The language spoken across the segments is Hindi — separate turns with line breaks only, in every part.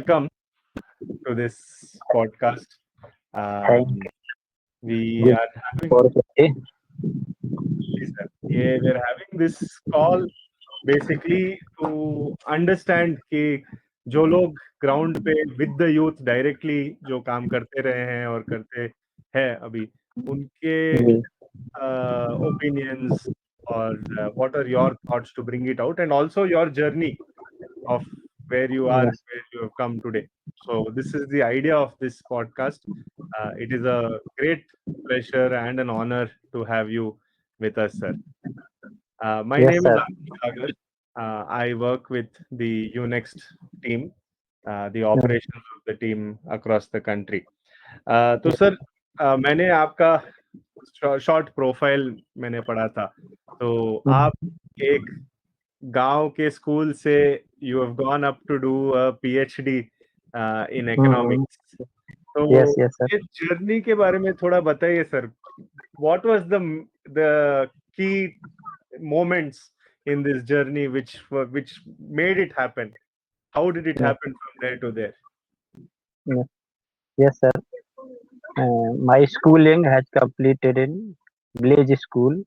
welcome to this podcast.
Thank
We
you
are having
for the
we're having this call basically to understand कि जो लोग ग्राउंड पे विद द यूथ डायरेक्टली जो काम करते रहे हैं और करते हैं अभी उनके
जी,
opinions or what are your thoughts to bring it out and also your journey of where you are,
yes,
where you have come today. So this is the idea of this podcast. It is a great pleasure and an honor to have you with us, sir. My
yes,
name is
sir.
Ashish Sagar. I work with the UNext team, the operations of the team across the country. तो सर मैंने आपका शॉर्ट प्रोफाइल मैंने पढ़ा था तो आप एक गांव के स्कूल से you have gone up to do a PhD in economics तो
Yes, yes, sir.
इस जर्नी के बारे में थोड़ा बताइए sir what was the key moments in this journey which made it happen how did it
Yes,
happen from there to there
yes, yes, sir. My schooling has completed in village school,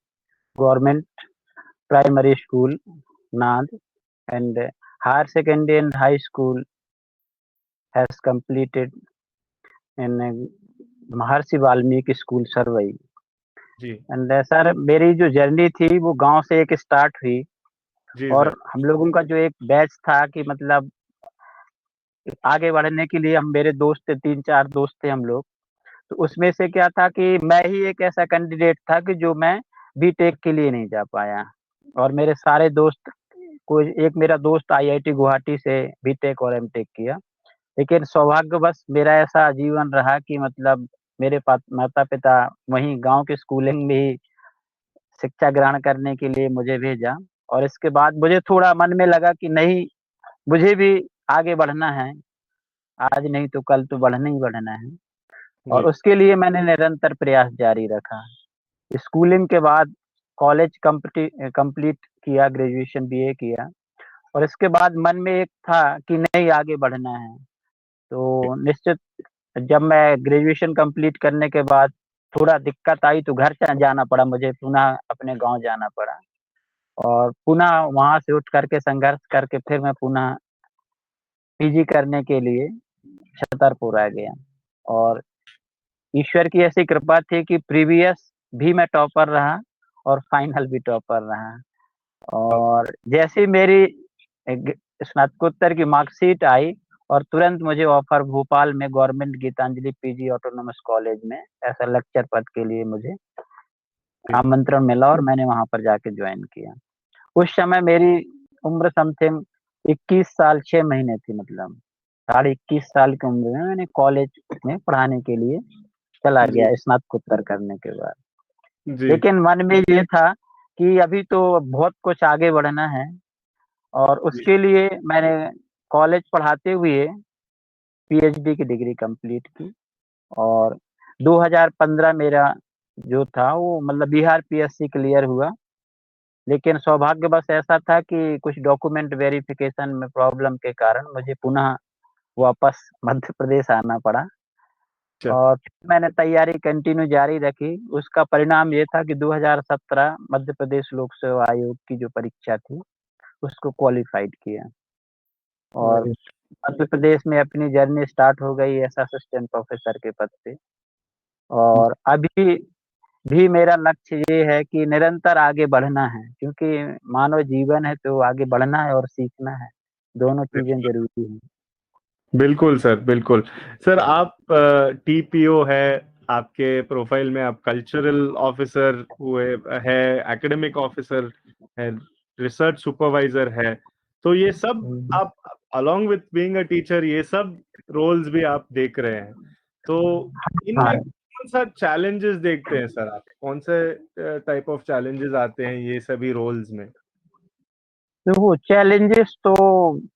government primary school, Nand, and higher secondary and high school has completed in Maharshi Valmiki School, Sarvai.
जी
एंड सर मेरी जो जर्नी थी वो गांव से एक स्टार्ट हुई
जी
और
सर
हम लोगों का जो एक बैच था कि मतलब आगे बढ़ने के लिए हम मेरे दोस्त थे 3-4 दोस्त थे हम लोग। तो उसमें से क्या था कि मैं ही एक ऐसा कैंडिडेट था कि जो मैं बीटेक के लिए नहीं जा पाया और मेरे सारे दोस्त कोई एक मेरा दोस्त आईआईटी गुवाहाटी से बीटेक और एमटेक किया। लेकिन सौभाग्यवश मेरा ऐसा जीवन रहा कि मतलब मेरे माता-पिता वहीं गाँव के स्कूलिंग में ही शिक्षा ग्रहण करने के लिए मुझे भेजा और इसके बाद मुझे थोड़ा मन में लगा कि नहीं, मुझे भी आगे बढ़ना है। आज नहीं तो कल तो बढ़ना ही बढ़ना है। और
जी
उसके लिए मैंने निरंतर प्रयास जारी रखा। स्कूलिंग के बाद कॉलेज कंप्लीट किया, ग्रेजुएशन बीए किया और इसके बाद मन में एक था कि नहीं आगे बढ़ना है। तो निश्चित जब मैं ग्रेजुएशन कंप्लीट करने के बाद थोड़ा दिक्कत आई तो घर जाना पड़ा मुझे, पुनः अपने गाँव जाना पड़ा और पुनः वहाँ से उठ कर के संघर्ष करके फिर मैं पुनः पीजी करने के लिए छतरपुर आ गया और ईश्वर की ऐसी कृपा थी कि प्रीवियस भी मैं टॉपर रहा और फाइनल भी टॉपर रहा और जैसे ही मेरी स्नातकोत्तर की मार्कशीट आई और तुरंत मुझे ऑफर भोपाल में government Gitanjali PG autonomous college में ऐसा लेक्चर पद के लिए मुझे आमंत्रण मिला और मैंने वहां पर जाके ज्वाइन किया। उस समय मेरी उम्र समथिंग 21 साल 6 महीने थी, मतलब 21.5 साल की उम्र में मैंने कॉलेज में पढ़ाने के लिए चला
जी
गया स्नातकोत्तर करने के बाद।
जी
लेकिन मन में ये था कि अभी तो बहुत कुछ आगे बढ़ना है और
जी
उसके लिए मैंने कॉलेज पढ़ाते हुए पीएचडी की डिग्री कंप्लीट की और 2015 मेरा जो था वो मतलब बिहार पीएससी क्लियर हुआ। लेकिन सौभाग्यवश ऐसा था कि कुछ डॉक्यूमेंट वेरिफिकेशन में प्रॉब्लम के कारण मुझे पुनः वापस मध्य प्रदेश आना पड़ा
अच्छा
और फिर मैंने तैयारी कंटिन्यू जारी रखी। उसका परिणाम ये था कि 2017 मध्य प्रदेश लोक सेवा आयोग की जो परीक्षा थी, उसको क्वालिफ़ाइड किया और
अरे
मध्य प्रदेश में अपनी जर्नी स्टार्ट हो गई एज़ असिस्टेंट प्रोफ़ेसर के पद पे। और अभी भी मेरा लक्ष्य ये है कि निरंतर आगे बढ़ना है क्योंकि मानव जीवन है तो आगे बढ़ना है और सीखना है, दोनों चीज़ें ज़रूरी हैं।
बिल्कुल सर बिल्कुल सर आप टीपीओ है आपके प्रोफाइल में आप कल्चरल ऑफिसर हुए है एकेडमिक ऑफिसर है रिसर्च सुपरवाइजर है तो ये सब
हुँ,
आप along with being a teacher ये सब रोल्स भी आप देख रहे हैं तो इनमें
हाँ,
कौन सा चैलेंजेस देखते हैं सर आप कौन से टाइप ऑफ चैलेंजेस आते हैं ये सभी रोल्स में
देखो चैलेंजेस तो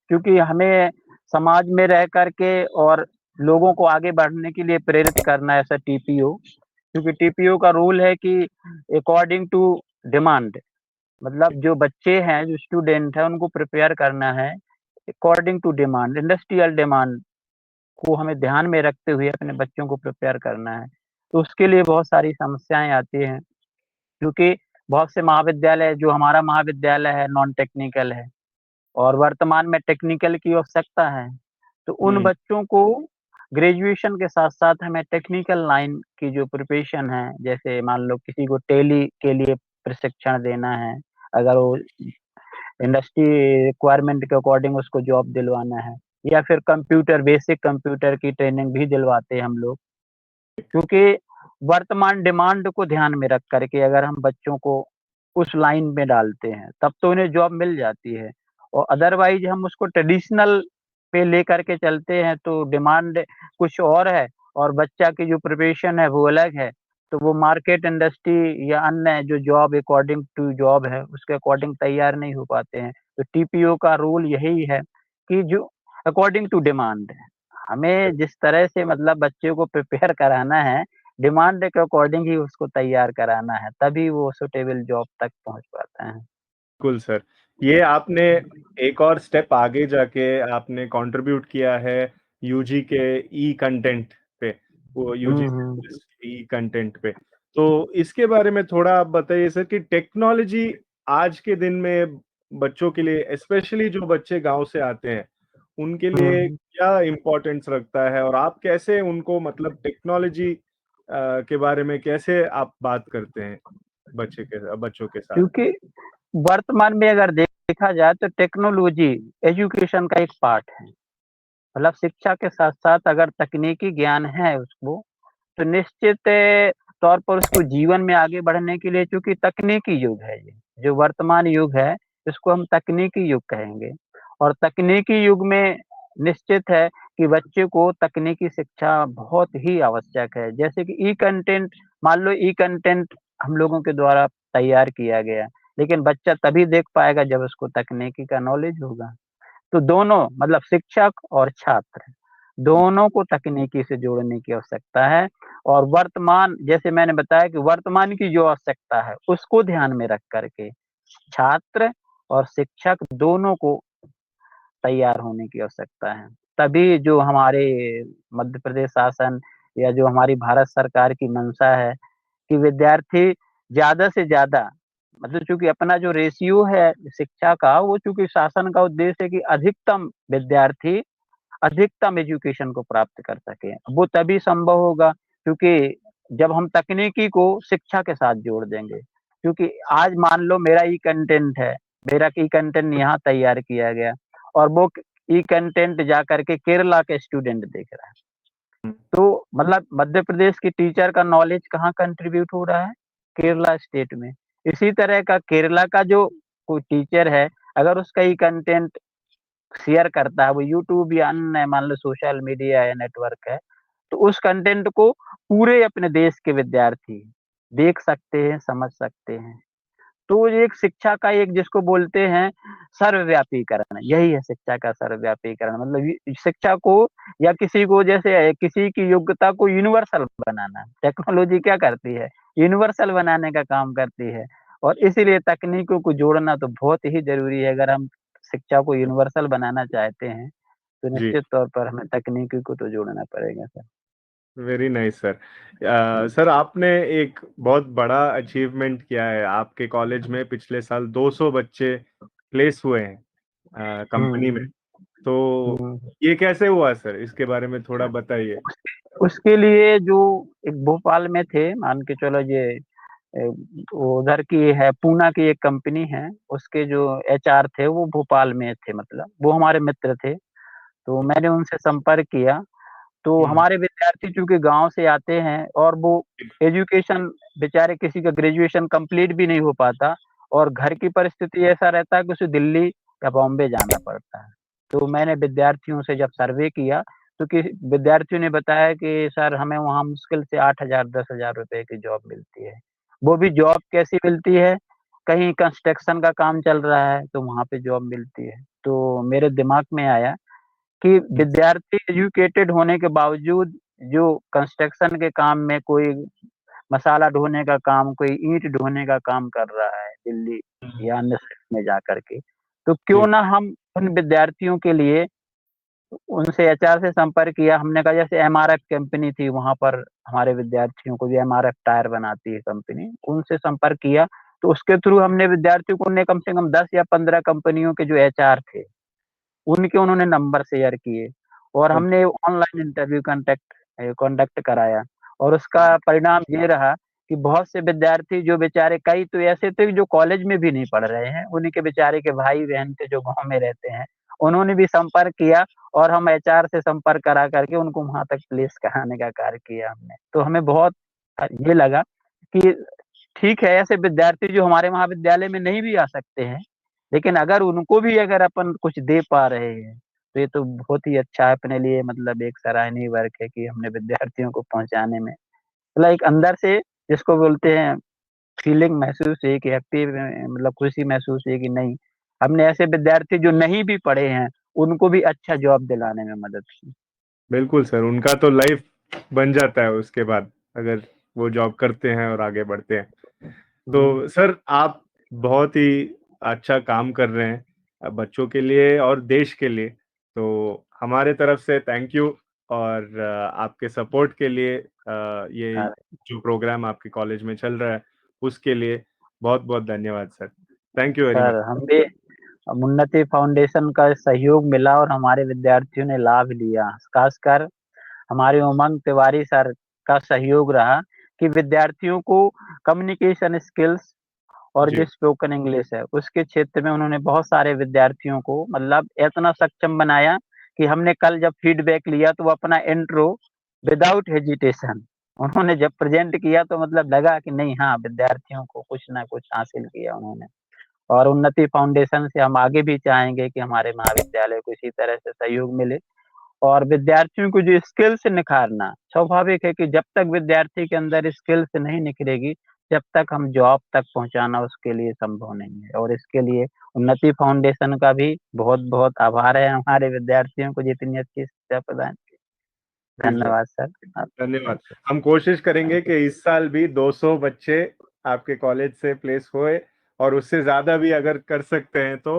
क्योंकि हमें समाज में रह कर के और लोगों को आगे बढ़ने के लिए प्रेरित करना है ऐसा टीपीओ, क्योंकि टीपीओ का रूल है कि अकॉर्डिंग टू डिमांड, मतलब जो बच्चे हैं, जो स्टूडेंट हैं, उनको प्रिपेयर करना है according to demand, industrial demand को हमें ध्यान में रखते हुए अपने बच्चों को प्रिपेयर करना है। तो उसके लिए बहुत सारी समस्याएँ आती हैं, क्योंकि बहुत से महाविद्यालय, जो हमारा महाविद्यालय है नॉन टेक्निकल है और वर्तमान में टेक्निकल की आवश्यकता है। तो उन
हुँ,
बच्चों को ग्रेजुएशन के साथ-साथ हमें टेक्निकल लाइन की जो प्रिपरेशन है, जैसे मान लो किसी को टैली के लिए प्रशिक्षण देना है, अगर वो इंडस्ट्री रिक्वायरमेंट के अकॉर्डिंग उसको जॉब दिलवाना है, या फिर कंप्यूटर, बेसिक कंप्यूटर की ट्रेनिंग भी दिलवाते हैं हम लोग। क्योंकि वर्तमान डिमांड को ध्यान में रख कर के अगर हम बच्चों को उस लाइन में डालते हैं, तब तो उन्हें जॉब मिल जाती है, और अदरवाइज़ हम उसको ट्रेडिशनल पे लेकर के चलते हैं तो डिमांड कुछ और है और बच्चा की जो प्रिपरेशन है वो अलग है। तो वो मार्केट, इंडस्ट्री या अन्य जो जॉब अकॉर्डिंग टू जॉब है, उसके अकॉर्डिंग तैयार नहीं हो पाते हैं। तो टीपीओ का रोल यही है कि जो अकॉर्डिंग टू डिमांड है, हमें जिस तरह से मतलब बच्चे को प्रिपेयर कराना है, डिमांड के अकॉर्डिंग ही उसको तैयार कराना है, तभी वो सूटेबल जॉब तक पहुँच पाता है।
बिल्कुल सर। ये आपने एक और स्टेप आगे जाके आपने कंट्रीब्यूट किया है यूजी के ई कंटेंट पे, वो
हुँ,
यूजीसी
हुँ।
प्लस ई कंटेंट पे। तो इसके बारे में थोड़ा आप बताइए सर कि टेक्नोलॉजी आज के दिन में बच्चों के लिए, स्पेशली जो बच्चे गाँव से आते हैं, उनके
हुँ,
लिए
हुँ।
क्या इम्पोर्टेंस रखता है? और आप कैसे उनको मतलब टेक्नोलॉजी के बारे में कैसे आप बात करते हैं बच्चों के साथ?
क्योंकि वर्तमान में अगर देखा जाए तो टेक्नोलॉजी एजुकेशन का एक पार्ट है। मतलब शिक्षा के साथ-साथ अगर तकनीकी ज्ञान है उसको, तो निश्चित तौर पर उसको जीवन में आगे बढ़ने के लिए, चूँकि तकनीकी युग है ये, जो वर्तमान युग है, इसको हम तकनीकी युग कहेंगे। और तकनीकी युग में निश्चित है कि बच्चे को तकनीकी शिक्षा बहुत ही आवश्यक है। जैसे कि ई कंटेंट, मान लो ई कंटेंट हम लोगों के द्वारा तैयार किया गया, लेकिन बच्चा तभी देख पाएगा जब उसको तकनीकी का नॉलेज होगा। तो दोनों मतलब शिक्षक और छात्र, दोनों को तकनीकी से जोड़ने की आवश्यकता है। और वर्तमान, जैसे मैंने बताया कि वर्तमान की जो आवश्यकता है, उसको ध्यान में रख कर के छात्र और शिक्षक दोनों को तैयार होने की आवश्यकता है। तभी जो हमारे मध्य प्रदेश शासन या जो हमारी भारत सरकार की मंशा है कि विद्यार्थी ज़्यादा से ज़्यादा, मतलब चूँकि अपना जो रेशियो है शिक्षा का, वो चूँकि शासन का उद्देश्य है कि अधिकतम विद्यार्थी अधिकतम एजुकेशन को प्राप्त कर सकें। वो तभी संभव होगा क्योंकि जब हम तकनीकी को शिक्षा के साथ जोड़ देंगे। क्योंकि आज मान लो मेरा ई कंटेंट है, मेरा ई कंटेंट यहाँ तैयार किया गया और वो ई कंटेंट जा कर के केरला के स्टूडेंट देख रहा है।
हुँ,
तो मतलब मध्य प्रदेश की टीचर का नॉलेज कहाँ कंट्रीब्यूट हो रहा है? केरला स्टेट में। इसी तरह का केरला का जो कोई टीचर है, अगर उसका ई कंटेंट शेयर करता है, वो यूट्यूब या अन्य मान लो सोशल मीडिया या नेटवर्क है, तो उस कंटेंट को पूरे अपने देश के विद्यार्थी देख सकते हैं, समझ सकते हैं। तो ये एक शिक्षा का एक जिसको बोलते हैं सर्वव्यापीकरण, यही है शिक्षा का सर्वव्यापीकरण। मतलब ये शिक्षा को या किसी को, जैसे किसी की योग्यता को यूनिवर्सल बनाना, टेक्नोलॉजी क्या करती है? यूनिवर्सल बनाने का काम करती है। और इसीलिए तकनीकों को जोड़ना तो बहुत ही ज़रूरी है। अगर हम शिक्षा को यूनिवर्सल बनाना चाहते हैं, तो
जी।
निश्चित तौर पर हमें तकनीकी को तो जोड़ना पड़ेगा sir.
Very nice sir. Sir आपने एक बहुत बड़ा अचीवमेंट किया है। आपके कॉलेज में पिछले साल 200 बच्चे प्लेस हुए हैं कंपनी में।
हुँ,
तो
हुँ।
ये कैसे हुआ सर? इसके बारे में थोड़ा बताइए।
उसके लिए जो एक भोपाल में थे, मान के चलो ये वो उधर की है, पूना की एक कंपनी है, उसके जो एचआर थे वो भोपाल में थे, मतलब वो हमारे मित्र थे। तो मैंने उनसे संपर्क किया, तो
हुँ,
हमारे विद्यार्थी चूँकि गाँव से आते हैं और वो एजुकेशन, बेचारे किसी का ग्रेजुएशन कंप्लीट भी नहीं हो पाता और घर की परिस्थिति ऐसा रहता है कि उसे दिल्ली या बॉम्बे जाना पड़ता है। तो मैंने विद्यार्थियों से जब सर्वे किया, तो विद्यार्थियों ने बताया कि सर हमें वहाँ मुश्किल से 8,000 10,000 रुपए की जॉब मिलती है। वो भी जॉब कैसी मिलती है? कहीं कंस्ट्रक्शन का काम चल रहा है तो वहाँ पे जॉब मिलती है। तो मेरे दिमाग में आया कि
हुँ,
विद्यार्थी एजुकेटेड होने के बावजूद जो कंस्ट्रक्शन के काम में, कोई मसाला ढोने का काम, कोई ईंट ढोने का काम कर रहा है दिल्ली
हुँ,
या अन्य शहर में जाकर के, तो क्यों
जी,
ना हम उन विद्यार्थियों के लिए उनसे एचआर से संपर्क किया। हमने कहा जैसे एमआरएफ कंपनी थी, वहाँ पर हमारे विद्यार्थियों को भी एमआरएफ टायर बनाती है कंपनी, उनसे संपर्क किया। तो उसके थ्रू हमने विद्यार्थियों को, उन्हें कम से कम 10 या 15 कंपनियों के जो एचआर थे, उनके उन्होंने नंबर शेयर किए और हमने ऑनलाइन इंटरव्यू कंडक्ट कराया। और उसका परिणाम ये रहा कि बहुत से विद्यार्थी जो बेचारे, कई तो ऐसे थे जो कॉलेज में भी नहीं पढ़ रहे हैं, उन्हीं के बेचारे के भाई-बहन थे जो गाँव में रहते हैं, उन्होंने भी संपर्क किया और हम एचआर से संपर्क करा करके उनको वहाँ तक प्लेस कराने का कार्य किया हमने। तो हमें बहुत ये लगा कि ठीक है, ऐसे विद्यार्थी जो हमारे महाविद्यालय में नहीं भी आ सकते हैं, लेकिन अगर उनको भी अगर अपन कुछ दे पा रहे हैं, तो ये तो बहुत ही अच्छा है अपने लिए, मतलब एक सराहनीय वर्क है कि हमने विद्यार्थियों को पहुँचाने में, मतलब एक अंदर से जिसको बोलते हैं फीलिंग महसूस हुई कि हैप्पी, मतलब खुशी महसूस हुई कि नहीं, हमने ऐसे विद्यार्थी जो नहीं भी पढ़े हैं, उनको भी अच्छा जॉब दिलाने में मदद की।
बिल्कुल सर, उनका तो लाइफ बन जाता है उसके बाद, अगर वो जॉब करते हैं और आगे बढ़ते हैं।
हुँ,
तो सर, आप बहुत ही अच्छा काम कर रहे हैं बच्चों के लिए और देश के लिए। तो हमारे तरफ से थैंक यू, और आपके सपोर्ट के लिए, ये
हाँ,
जो प्रोग्राम आपके कॉलेज में चल रहा है, उसके लिए बहुत-बहुत धन्यवाद sir. Thank you very much.
Sir हम भी उन्नति फाउंडेशन का सहयोग मिला और हमारे विद्यार्थियों ने लाभ लिया। खासकर हमारे उमंग तिवारी सर का सहयोग रहा कि विद्यार्थियों को कम्युनिकेशन स्किल्स और
जी,
जो स्पोकन इंग्लिश है, उसके क्षेत्र में उन्होंने बहुत सारे विद्यार्थियों को मतलब इतना सक्षम बनाया कि हमने कल जब फीडबैक लिया तो वो अपना इंट्रो विदाउट हेजिटेशन उन्होंने जब प्रेज़ेंट किया तो मतलब लगा कि नहीं, हाँ, विद्यार्थियों को कुछ ना कुछ हासिल किया उन्होंने। और उन्नति फाउंडेशन से हम आगे भी चाहेंगे कि हमारे महाविद्यालय को इसी तरह से सहयोग मिले और विद्यार्थियों को जो स्किल्स निखारना, स्वाभाविक है कि जब तक विद्यार्थी के अंदर स्किल्स नहीं निखरेगी, जब तक हम जॉब तक पहुँचाना उसके लिए संभव नहीं है। और इसके लिए उन्नति फाउंडेशन का भी बहुत-बहुत आभार है हमारे विद्यार्थियों को जितनी अच्छी शिक्षा प्रदान की।
जी सर,
धन्यवाद सर। आप
धन्यवाद। हम कोशिश करेंगे कि इस साल भी 200 बच्चे आपके कॉलेज से प्लेस हुए, और उससे ज़्यादा भी अगर कर सकते हैं तो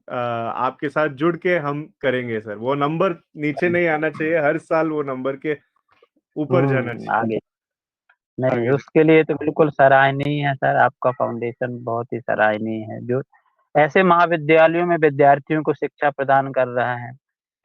आपके साथ जुड़ के हम करेंगे सर। वो नंबर नीचे नहीं आना चाहिए, हर साल वो नंबर के ऊपर जाना चाहिए,
आगे नहीं,
आगे
उसके लिए तो बिल्कुल सराहनीय है सर, आपका फाउंडेशन बहुत ही सराहनीय है, जो ऐसे महाविद्यालयों में विद्यार्थियों को शिक्षा प्रदान कर रहा है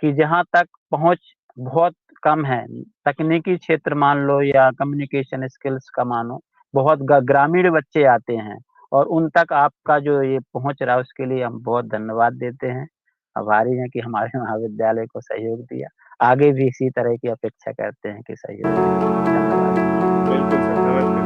कि जहाँ तक पहुँच बहुत कम है, तकनीकी क्षेत्र मान लो या कम्युनिकेशन स्किल्स का मानो, बहुत ग्रामीण बच्चे आते हैं और उन तक आपका जो ये पहुँच रहा है उसके लिए हम बहुत धन्यवाद देते हैं। आभारी हैं कि हमारे महाविद्यालय को सहयोग दिया। आगे भी इसी तरह की अपेक्षा करते हैं कि सहयोग दें। धन्यवाद।
बिल्कुल सर, नमस्ते।